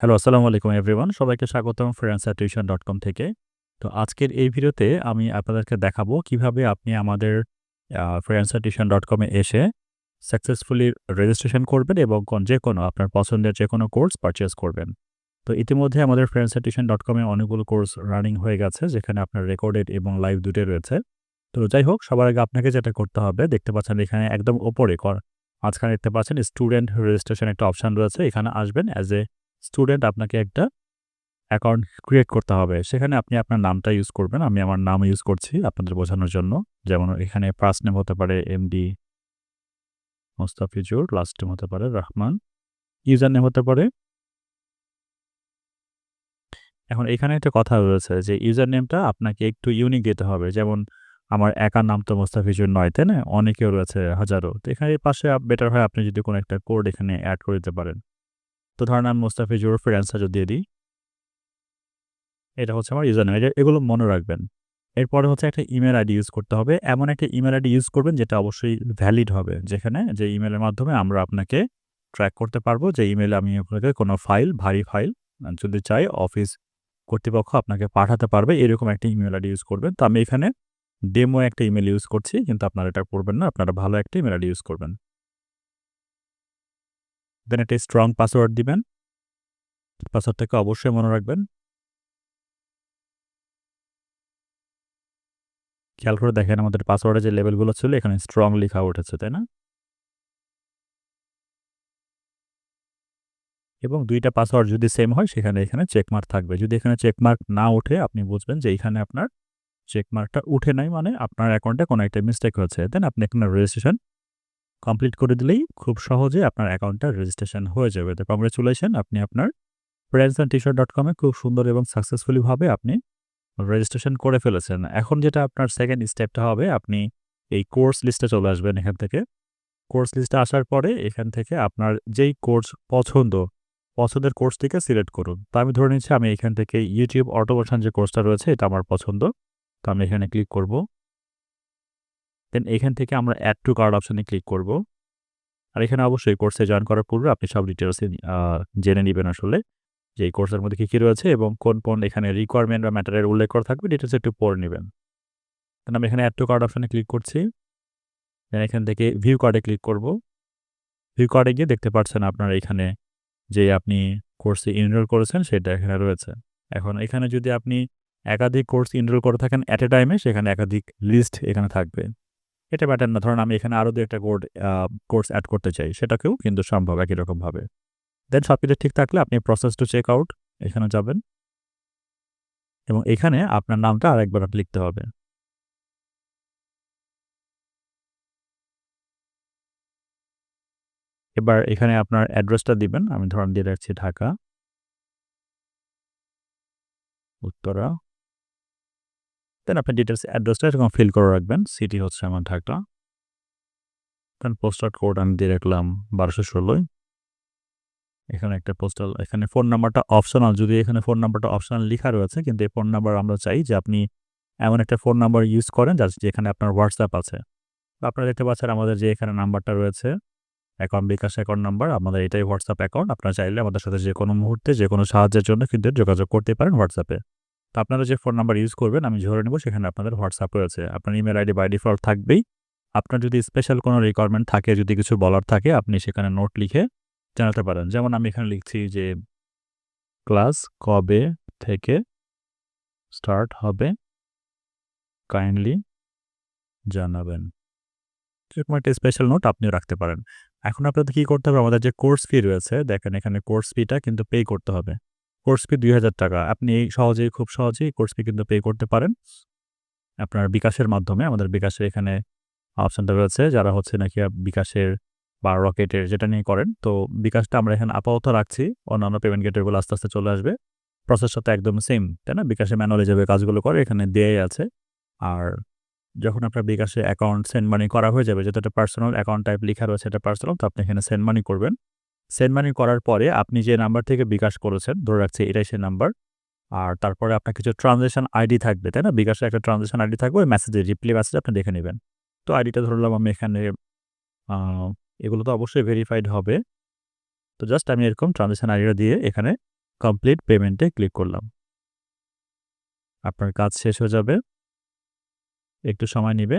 Hello, আসসালামু আলাইকুম everyone. সবাইকে স্বাগতম freelancertuition.com থেকে। তো আজকের এই ভিডিওতে আমি আপনাদেরকে দেখাবো কিভাবে আপনি আমাদের freelancertuition.com এ এসে সাকসেসফুলি রেজিস্ট্রেশন করবেন এবং যেকোনো আপনার পছন্দের যেকোনো কোর্স পারচেজ করবেন। তো ইতিমধ্যে আমাদের freelancertuition.com এ অনেকগুলো কোর্স রানিং হয়ে গেছে, যেখানে আপনার রেকর্ডেড এবং লাইভ দুটোই রয়েছে। তো যাই হোক, সবার আগে আপনাকে যেটা করতে হবে, দেখতে পাচ্ছেন এখানে একদম উপরে মাঝখানে দেখতে পাচ্ছেন স্টুডেন্ট রেজিস্ট্রেশন একটা অপশন রয়েছে। এখানে আসবেন অ্যাজ এ স্টুডেন্ট, আপনাকে একটা অ্যাকাউন্ট ক্রিয়েট করতে হবে। সেখানে আপনি আপনার নামটা ইউজ করবেন। আমি আমার নাম ইউজ করছি আপনাদের বোঝানোর জন্য। যেমন এখানে ফার্স্ট নেম হতে পারে এমডি মোস্তাফিজুর, লাস্ট নেম হতে পারে রহমান, ইউজার নেম হতে পারে। এখন এখানে একটা কথা রয়েছে যে ইউজার নেমটা আপনাকে একটু ইউনিক দিতে হবে। যেমন আমার একার নাম তো মোস্তাফিজুর নয়, তাই না? অনেকেও রয়েছে, হাজারো। তো এখানে পাশে বেটার হয় আপনি যদি কোনো একটা কোড এখানে এড করে দিতে পারেন। তো ধরেন আমি মোস্তাফিজুর ফ্রিল্যান্সার দিয়ে দিই। এটা হচ্ছে আমার ইউজার নেম। এগুলো মনে রাখবেন। এরপরে হচ্ছে একটা ইমেইল আইডি ইউজ করতে হবে। এমন একটা ইমেইল আইডি ইউজ করবেন যেটা অবশ্যই ভ্যালিড হবে। যেখানে যে ইমেইলের মাধ্যমে আমরা আপনাকে ট্র্যাক করতে পারবো, যে ইমেইলে আমি আপনাকে কোনো ফাইল, ভারী ফাইল যদি চাই অফিস কর্তৃপক্ষ আপনাকে পাঠাতে পারবে, এরকম একটা ইমেইল আইডি ইউজ করবেন। তো আমি এখানে ডেমো একটা ইমেইল ইউজ করছি, কিন্তু আপনারা এটা করবেন না। আপনারা ভালো একটা ইমেইল আইডি ইউজ করবেন। দেন একটা স্ট্রং পাসওয়ার্ড দিবেন। পাসওয়ার্ডটাকে অবশ্যই মনে রাখবেন। খেয়াল করে দেখেন আমাদের পাসওয়ার্ডের যে লেভেলগুলো ছিল এখানে স্ট্রং লেখা উঠেছে, তাই না? এবং ২ টা পাসওয়ার্ড যদি সেম হয় সেখানে এখানে চেকমার্ক থাকবে। যদি এখানে চেকমার্ক না ওঠে, আপনি বুঝবেন যে এইখানে আপনার চেকমার্কটা উঠে নাই, মানে আপনার অ্যাকাউন্টে কোনো একটা মিস্টেক হয়েছে। দেন আপনি এখানে রেজিস্ট্রেশন কমপ্লিট করে দিলেই খুব সহজে আপনার অ্যাকাউন্টটা রেজিস্ট্রেশন হয়ে যাবে। তো কংগ্রাচুলেশন, আপনি আপনার friendsandtshirt.com এ খুব সুন্দর এবং সাকসেসফুলি ভাবে আপনি রেজিস্ট্রেশন করে ফেলেছেন। এখন যেটা আপনার সেকেন্ড স্টেপটা হবে, আপনি এই কোর্স লিস্টে চলে আসবেন এখান থেকে। কোর্স লিস্টে আসার পরে এখান থেকে আপনার যেই কোর্স পছন্দের কোর্সটিকে সিলেক্ট করুন। তো আমি ধরে নিচ্ছি আমি এখান থেকে YouTube অটোমেশন যে কোর্সটা রয়েছে এটা আমার পছন্দ। তো আমি এখানে ক্লিক করব। দেন এখান থেকে আমরা অ্যাড টু কার্ট অপশনে ক্লিক করব। আর এখানে অবশ্যই কোর্সে জয়েন করার পূর্বে আপনি সব ডিটেইলস জেনে নিবেন আসলে যে এই কোর্সের মধ্যে কি রয়েছে এবং কোন এখানে রিকোয়ারমেন্ট বা ম্যাটারের উল্লেখ করা থাকবে, ডিটেইলস একটু পড়ে নিবেন। দেন আমি এখানে অ্যাড টু কার্ট অপশনে ক্লিক করছি। দেন এখান থেকে ভিউ কার্টে ক্লিক করব। ভিউ কার্টে গিয়ে দেখতে পাচ্ছেন আপনার এখানে যে আপনি কোর্সে এনরোল করেছেন সেটা এখানে রয়েছে। এখন এখানে যদি আপনি একাধিক কোর্স এনরোল করে থাকেন এট এ টাইমে, সেখানে একাধিক লিস্ট এখানে থাকবে। এটা ব্যাটার না। ধরুন আমি এখানে আরো ২ একটা কোর্স এড করতে চাই, সেটাকেও কিন্তু সম্ভব একই রকমভাবে। দেন সবকিছু ঠিক থাকলে আপনি প্রসেস টু চেক আউট এখানে যাবেন এবং এখানে আপনার নামটা আরেকবার লিখতে হবে। এবার এখানে আপনার অ্যাড্রেসটা দিবেন। আমি ধরেন দিয়ে রাখছি ঢাকা, উত্তরা। দেন আপনি ডিটেইলস অ্যাড্রেসটা এরকম ফিল করে রাখবেন। সিটি হচ্ছে আমার ঢাকা। দেন পোস্টাল কোড আমি দিয়ে রাখলাম ১২১৬। এখানে একটা পোস্টাল, এখানে ফোন নাম্বারটা অপশনাল। যদি এখানে ফোন নাম্বারটা অপশনাল লিখা রয়েছে, কিন্তু এই ফোন নাম্বার আমরা চাই যে আপনি এমন একটা ফোন নাম্বার ইউজ করেন যেখানে আপনার WhatsApp আছে। তো আপনারা দেখতে পাচ্ছেন আমাদের যে এখানে নাম্বারটা রয়েছে অ্যাকাউন্ট বিকাশ অ্যাকাউন্ট নাম্বার, আমাদের এটাই WhatsApp অ্যাকাউন্ট। আপনারা চাইলে আমাদের সাথে যেকোনো মুহূর্তে যেকোনো সাহায্যের জন্য কিন্তু যোগাযোগ করতে পারেন WhatsApp এ। তো আপনারা যে ফোন নাম্বার ইউজ করবেন আমি ধরে নেব সেখানে আপনাদের WhatsApp রয়েছে। আপনার ইমেইল আইডি বাই ডিফল্ট থাকবেই। আপনার যদি স্পেশাল কোনো রিকোয়ারমেন্ট থাকে, যদি কিছু বলার থাকে, আপনি সেখানে নোট লিখে জানাতে পারেন। যেমন আমি এখানে লিখছি যে ক্লাস কবে থেকে স্টার্ট হবে কাইন্ডলি জানাবেন। এরকম একটা স্পেশাল নোট আপনিও রাখতে পারেন। এখন আপনাদের কি করতে হবে, আমাদের যে কোর্স ফি রয়েছে, দেখেন এখানে কোর্স ফিটা কিন্তু পে করতে হবে। Course fee ৳২,০০০। আপনি খুব সহজেই কোর্স ফি কিন্তু পে করতে পারেন আপনার বিকাশের মাধ্যমে। আমাদের বিকাশের এখানে অপশনটা রয়েছে, যারা হচ্ছে নাকি বিকাশের বা রকেটের যেটা নিয়ে করেন। তো বিকাশটা আমরা এখানে আপাতত রাখছি। অন্যান্য পেমেন্ট গেটওয়েগুলো আস্তে, আস্তে চলে আসবে। প্রসেসটা তো একদম সেম, তাই না? বিকাশে ম্যানুয়ালি যেভাবে কাজগুলো করে এখানে দেয়াই আছে। আর যখন আপনার বিকাশে অ্যাকাউন্ট সেন্ড মানি করা হয়ে যাবে, যেহেতু এটা পার্সোনাল অ্যাকাউন্ট টাইপ লিখা রয়েছে, এটা পার্সোনাল, তো আপনি এখানে সেন্ড মানি করবেন। সেন্ড মানি করার পরে আপনি যে নাম্বার থেকে বিকাশ করেছেন, ধরে রাখছি এটাই সেই নাম্বার। আর তারপরে আপনার কিছু ট্রানজ্যাকশন আইডি থাকবে, তাই না? বিকাশের একটা ট্রানজ্যাকশন আইডি থাকবে, ওই মেসেজে রিপ্লাই মেসেজ আপনি দেখে নিবেন। তো আইডিটা ধরলাম আমি এখানে, আ এগুলো তো অবশ্যই ভেরিফাইড হবে। তো জাস্ট আমি এরকম ট্রানজ্যাকশন আইডিটা দিয়ে এখানে কমপ্লিট পেমেন্টে ক্লিক করলাম। আপনার কাজ শেষ হয়ে যাবে। একটু সময় নিবে।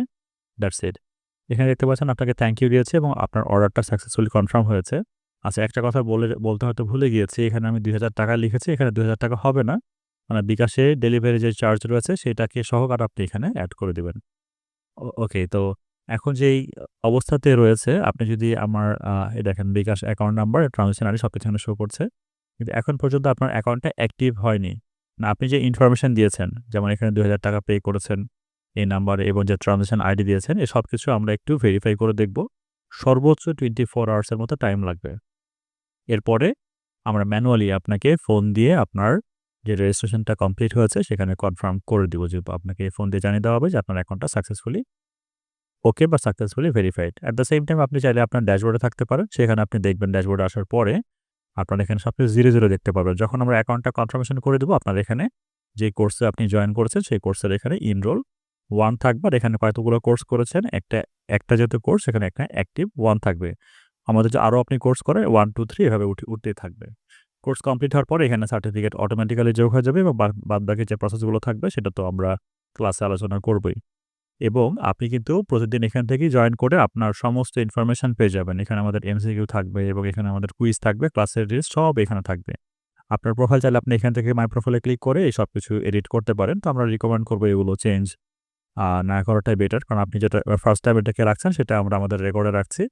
That's it. এখানে দেখতে পাচ্ছেন আপনাকে থ্যাংক ইউ দিয়েছে এবং আপনার অর্ডারটা সাকসেসফুলি কনফার্ম হয়েছে। আচ্ছা, একটা কথা বলতে হয়তো ভুলে গিয়েছি। এখানে আমি ৳২,০০০ লিখেছি। এখানে ৳২,০০০ হবে না। মানে বিকাশে ডেলিভারি যে চার্জ রয়েছে সেটাকে সহকারে আপনি এখানে এড করে দিবেন। ওকে, তো এখন যেই অবস্থাতে রয়েছে আপনি যদি আমার এই দেখেন বিকাশ অ্যাকাউন্ট নাম্বার, ট্রান্সেকশন আইডি সবকিছু এখানে শো করছে। কিন্তু এখন পর্যন্ত আপনার অ্যাকাউন্টটা অ্যাক্টিভ হয়নি। না, আপনি যে ইনফরমেশন দিয়েছেন, যেমন এখানে ৳২,০০০ পে করেছেন এই নাম্বারে এবং যে ট্রান্সেকশন আইডি দিয়েছেন, এই সবকিছু আমরা একটু ভেরিফাই করে দেখব। সর্বোচ্চ 24 আওয়ার্স এর মতো টাইম লাগবে। এরপরে আমরা ম্যানুয়ালি আপনাকে ফোন দিয়ে আপনার যে রেজিস্ট্রেশনটা কমপ্লিট হয়েছে সেখানে কনফার্ম করে দিব যে আপনাকে ফোন দিয়ে জানিয়ে দেওয়া হবে যে আপনার অ্যাকাউন্টটা সাকসেসফুলি ওকে বা successfully verified. At the same time আপনি চাইলে আপনার ড্যাশবোর্ডে থাকতে পারেন। সেখানে আপনি দেখবেন ড্যাশবোর্ডে আসার পরে আপনার এখানে সবকিছু 0 দেখতে পাবেন। যখন আমরা অ্যাকাউন্টটা কনফার্মেশন করে দেব, আপনার এখানে যে কোর্সে আপনি জয়েন করেছেন সেই কোর্সের এখানে এনরোল 1 থাকবে। আর এখানে কতগুলো কোর্স করেছেন, একটা যেহেতু কোর্স সেখানে একটা অ্যাক্টিভ 1 থাকবে। আমাদের যে আরও আপনি কোর্স করেন 1, 2, 3 এভাবে উঠতেই থাকবে। কোর্স কমপ্লিট হওয়ার পরে এখানে সার্টিফিকেট অটোমেটিক্যালি যোগ হয়ে যাবে এবং বাদবাকি যে প্রসেসগুলো থাকবে সেটা তো আমরা ক্লাসে আলোচনা করবই। এবং আপনি কিন্তু প্রতিদিন এখান থেকেই জয়েন করে আপনার সমস্ত ইনফরমেশন পেয়ে যাবেন। এখানে আমাদের এমসিকিউ থাকবে এবং এখানে আমাদের কুইজ থাকবে, ক্লাসের লিস্ট সব এখানে থাকবে। আপনার প্রোফাইল চাইলে আপনি এখান থেকে মাই প্রোফাইলে ক্লিক করে এই সবকিছু এডিট করতে পারেন। তো আমরা রিকমেন্ড করব এগুলো চেঞ্জ না করাটাই বেটার। কারণ আপনি যেটা ফার্স্ট টাইম এটাকে রাখছেন সেটা আমরা আমাদের রেকর্ডে রাখছি।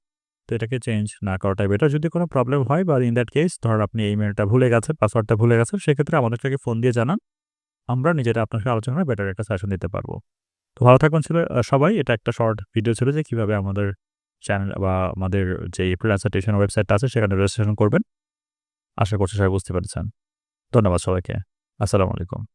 তো এটাকে চেঞ্জ না করাটাই বেটার। যদি কোনো প্রবলেম হয় বা ইন দ্যাট কেস ধরেন আপনি ইমেইলটা ভুলে গেছেন, পাসওয়ার্ডটা ভুলে গেছেন, সেক্ষেত্রে আমাদেরকে ফোন দিয়ে জানান। আমরা নিজেরা আপনার সাথে আলোচনা করে বেটার একটা সাজেশন দিতে পারব। তো ভালো থাকবেন সবাই। এটা একটা শর্ট ভিডিও ছিল যে কিভাবে আমাদের চ্যানেল বা আমাদের যে ফ্রিল্যান্সার টিউশন ওয়েবসাইটটা আছে সেখানে রেজিস্ট্রেশন করবেন। আশা করছি সবাই বুঝতে পেরেছেন। ধন্যবাদ সবাইকে। আসসালামু আলাইকুম।